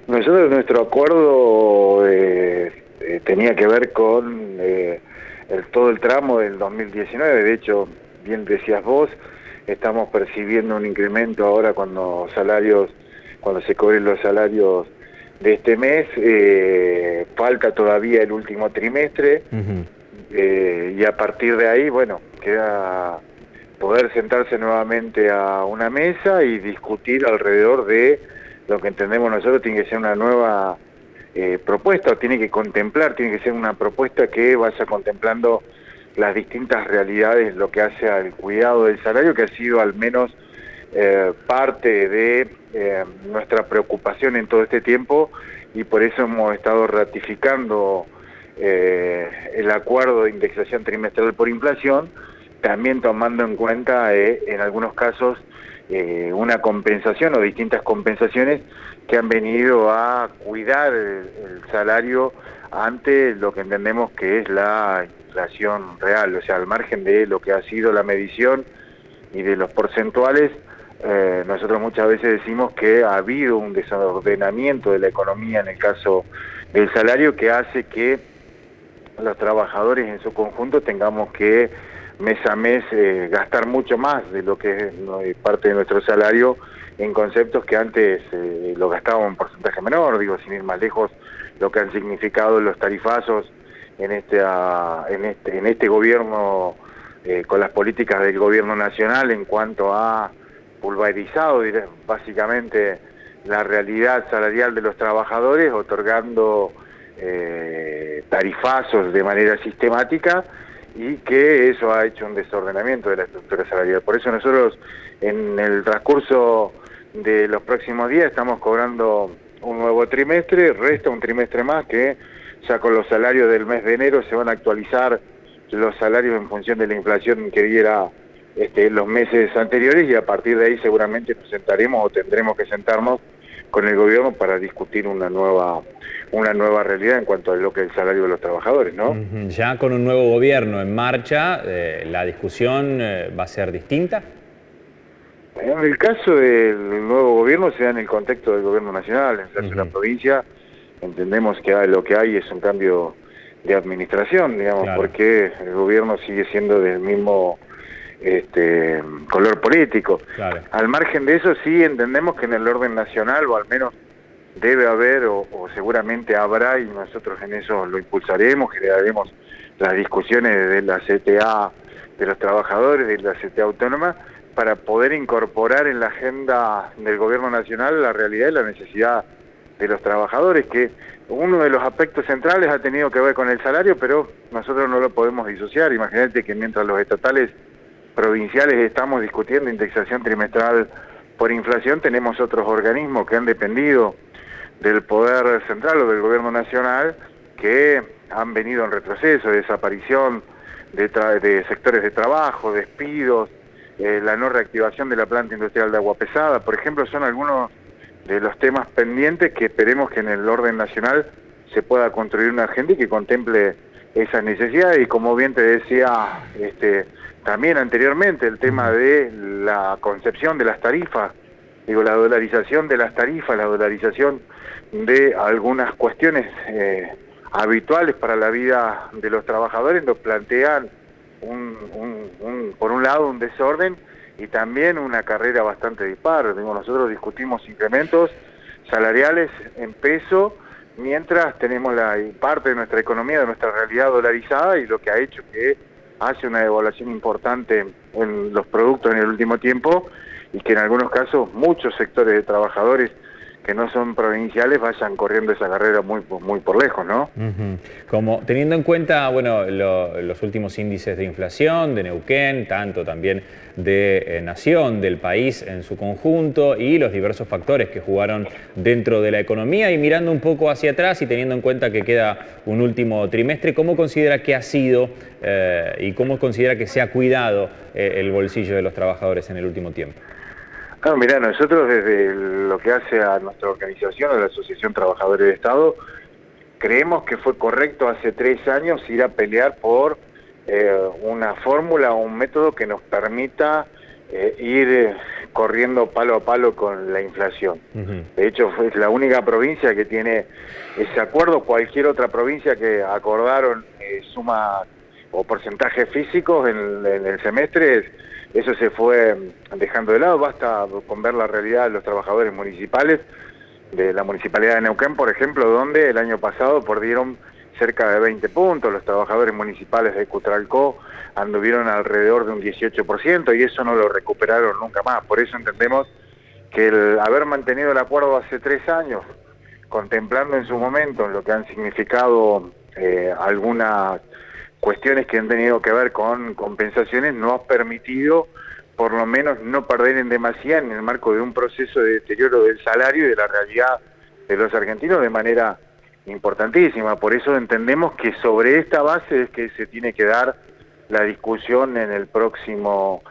Nosotros nuestro acuerdo tenía que ver con todo el tramo del 2019. De hecho, bien decías vos, estamos percibiendo un incremento ahora cuando se cobren los salarios de este mes. Falta todavía el último trimestre. Y a partir de ahí, bueno, queda poder sentarse nuevamente a una mesa y discutir alrededor de lo que entendemos nosotros tiene que ser una nueva propuesta, o tiene que ser una propuesta que vaya contemplando las distintas realidades, lo que hace al cuidado del salario, que ha sido al menos parte de nuestra preocupación en todo este tiempo, y por eso hemos estado ratificando el acuerdo de indexación trimestral por inflación, también tomando en cuenta en algunos casos una compensación o distintas compensaciones que han venido a cuidar el salario ante lo que entendemos que es la inflación real, o sea, al margen de lo que ha sido la medición y de los porcentuales. Nosotros muchas veces decimos que ha habido un desordenamiento de la economía en el caso del salario, que hace que los trabajadores en su conjunto tengamos que mes a mes gastar mucho más de lo que es parte de nuestro salario en conceptos que antes lo gastábamos en porcentaje menor. Digo, sin ir más lejos, lo que han significado los tarifazos en este gobierno, con las políticas del gobierno nacional en cuanto a pulverizado básicamente la realidad salarial de los trabajadores, otorgando tarifazos de manera sistemática, y que eso ha hecho un desordenamiento de la estructura salarial. Por eso nosotros en el transcurso de los próximos días estamos cobrando un nuevo trimestre, resta un trimestre más que ya con los salarios del mes de enero se van a actualizar los salarios en función de la inflación que diera los meses anteriores, y a partir de ahí seguramente nos sentaremos o tendremos que sentarnos con el gobierno para discutir una nueva realidad en cuanto a lo que es el salario de los trabajadores, ¿no? Ya con un nuevo gobierno en marcha, ¿la discusión va a ser distinta? En el caso del nuevo gobierno se da en el contexto del gobierno nacional. En el caso de la provincia entendemos que lo que hay es un cambio de administración, digamos, claro, porque el gobierno sigue siendo del mismo color político. Claro. Al margen de eso, sí entendemos que en el orden nacional, o al menos debe haber, o seguramente habrá, y nosotros en eso lo impulsaremos, generaremos las discusiones de la CTA de los trabajadores, de la CTA autónoma, para poder incorporar en la agenda del gobierno nacional la realidad y la necesidad de los trabajadores, que uno de los aspectos centrales ha tenido que ver con el salario, pero nosotros no lo podemos disociar. Imagínate que mientras los estatales provinciales estamos discutiendo indexación trimestral por inflación, tenemos otros organismos que han dependido del poder central o del gobierno nacional, que han venido en retroceso, desaparición de sectores de trabajo, despidos, la no reactivación de la planta industrial de Agua Pesada, por ejemplo. Son algunos de los temas pendientes que esperemos que en el orden nacional se pueda construir una agenda y que contemple esas necesidades. Y como bien te decía también anteriormente, el tema de la concepción de las tarifas, digo, la dolarización de las tarifas, la dolarización de algunas cuestiones habituales para la vida de los trabajadores, nos plantean por un lado un desorden y también una carrera bastante dispar. Digo, nosotros discutimos incrementos salariales en peso, mientras tenemos parte de nuestra economía, de nuestra realidad dolarizada, y lo que ha hecho que hace una devaluación importante en los productos en el último tiempo, y que en algunos casos muchos sectores de trabajadores que no son provinciales vayan corriendo esa carrera muy por lejos, ¿no? Como teniendo en cuenta, bueno, los últimos índices de inflación de Neuquén, tanto también de Nación, del país en su conjunto, y los diversos factores que jugaron dentro de la economía, y mirando un poco hacia atrás y teniendo en cuenta que queda un último trimestre, ¿cómo considera que ha sido y cómo considera que se ha cuidado el bolsillo de los trabajadores en el último tiempo? No, mirá, nosotros desde lo que hace a nuestra organización, a la Asociación Trabajadores de Estado, creemos que fue correcto hace 3 años ir a pelear por una fórmula o un método que nos permita ir corriendo palo a palo con la inflación. De hecho, es la única provincia que tiene ese acuerdo. Cualquier otra provincia que acordaron suma o porcentajes físicos en el semestre, eso se fue dejando de lado. Basta con ver la realidad de los trabajadores municipales de la Municipalidad de Neuquén, por ejemplo, donde el año pasado perdieron cerca de 20 puntos, los trabajadores municipales de Cutralcó anduvieron alrededor de un 18% y eso no lo recuperaron nunca más. Por eso entendemos que el haber mantenido el acuerdo hace 3 años, contemplando en su momento lo que han significado algunas cuestiones que han tenido que ver con compensaciones, nos ha permitido por lo menos no perder en demasía en el marco de un proceso de deterioro del salario y de la realidad de los argentinos de manera importantísima. Por eso entendemos que sobre esta base es que se tiene que dar la discusión en el próximo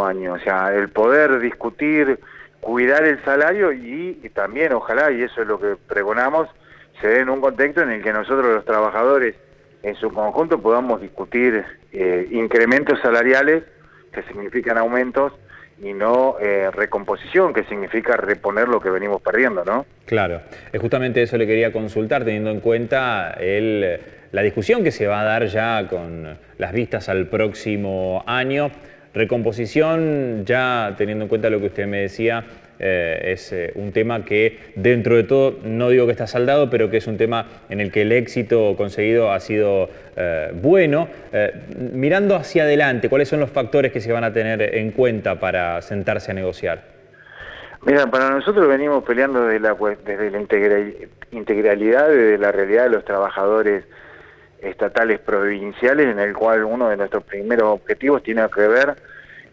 año. O sea, el poder discutir, cuidar el salario y también, ojalá, y eso es lo que pregonamos, se dé en un contexto en el que nosotros los trabajadores en su conjunto podamos discutir incrementos salariales que significan aumentos y no recomposición, que significa reponer lo que venimos perdiendo, ¿no? Claro, justamente eso le quería consultar, teniendo en cuenta la discusión que se va a dar ya con las vistas al próximo año. Recomposición, ya teniendo en cuenta lo que usted me decía, es un tema que dentro de todo, no digo que está saldado, pero que es un tema en el que el éxito conseguido ha sido bueno. Mirando hacia adelante, ¿cuáles son los factores que se van a tener en cuenta para sentarse a negociar? Mira, para nosotros venimos peleando desde la integralidad de la realidad de los trabajadores estatales provinciales, en el cual uno de nuestros primeros objetivos tiene que ver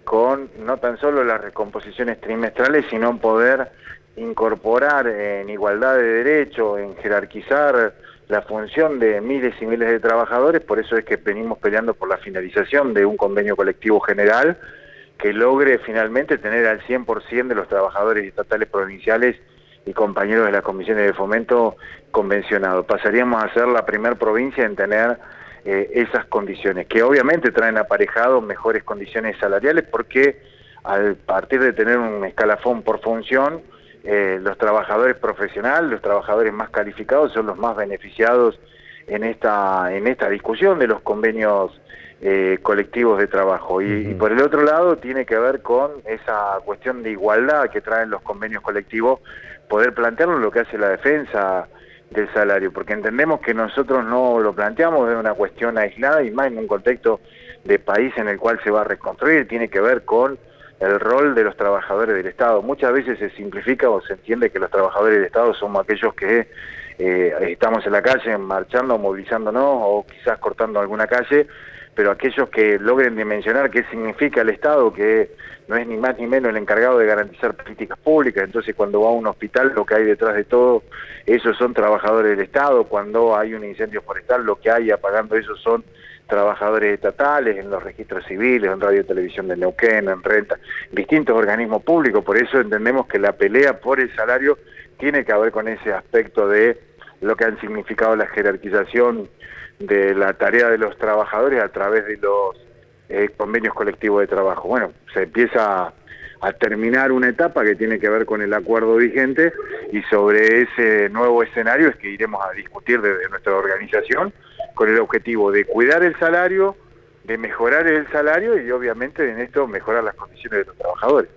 con no tan solo las recomposiciones trimestrales, sino poder incorporar en igualdad de derecho, en jerarquizar la función de miles y miles de trabajadores. Por eso es que venimos peleando por la finalización de un convenio colectivo general que logre finalmente tener al 100% de los trabajadores estatales provinciales y compañeros de las comisiones de fomento convencionados. Pasaríamos a ser la primera provincia en tener esas condiciones, que obviamente traen aparejados mejores condiciones salariales, porque al partir de tener un escalafón por función, los trabajadores profesionales, los trabajadores más calificados son los más beneficiados en esta discusión de los convenios colectivos de trabajo. Y por el otro lado tiene que ver con esa cuestión de igualdad que traen los convenios colectivos, poder plantearlo lo que hace la defensa del salario, porque entendemos que nosotros no lo planteamos de una cuestión aislada y más en un contexto de país en el cual se va a reconstruir. Tiene que ver con el rol de los trabajadores del Estado. Muchas veces se simplifica o se entiende que los trabajadores del Estado somos aquellos que estamos en la calle marchando, movilizándonos o quizás cortando alguna calle, pero aquellos que logren dimensionar qué significa el Estado, que no es ni más ni menos el encargado de garantizar políticas públicas. Entonces, cuando va a un hospital, lo que hay detrás de todo, esos son trabajadores del Estado. Cuando hay un incendio forestal, lo que hay apagando eso son trabajadores estatales, en los registros civiles, en Radio y Televisión de Neuquén, en Renta, distintos organismos públicos. Por eso entendemos que la pelea por el salario tiene que ver con ese aspecto de lo que han significado la jerarquización de la tarea de los trabajadores a través de los convenios colectivos de trabajo. Bueno, se empieza a terminar una etapa que tiene que ver con el acuerdo vigente, y sobre ese nuevo escenario es que iremos a discutir desde nuestra organización con el objetivo de cuidar el salario, de mejorar el salario y obviamente en esto mejorar las condiciones de los trabajadores.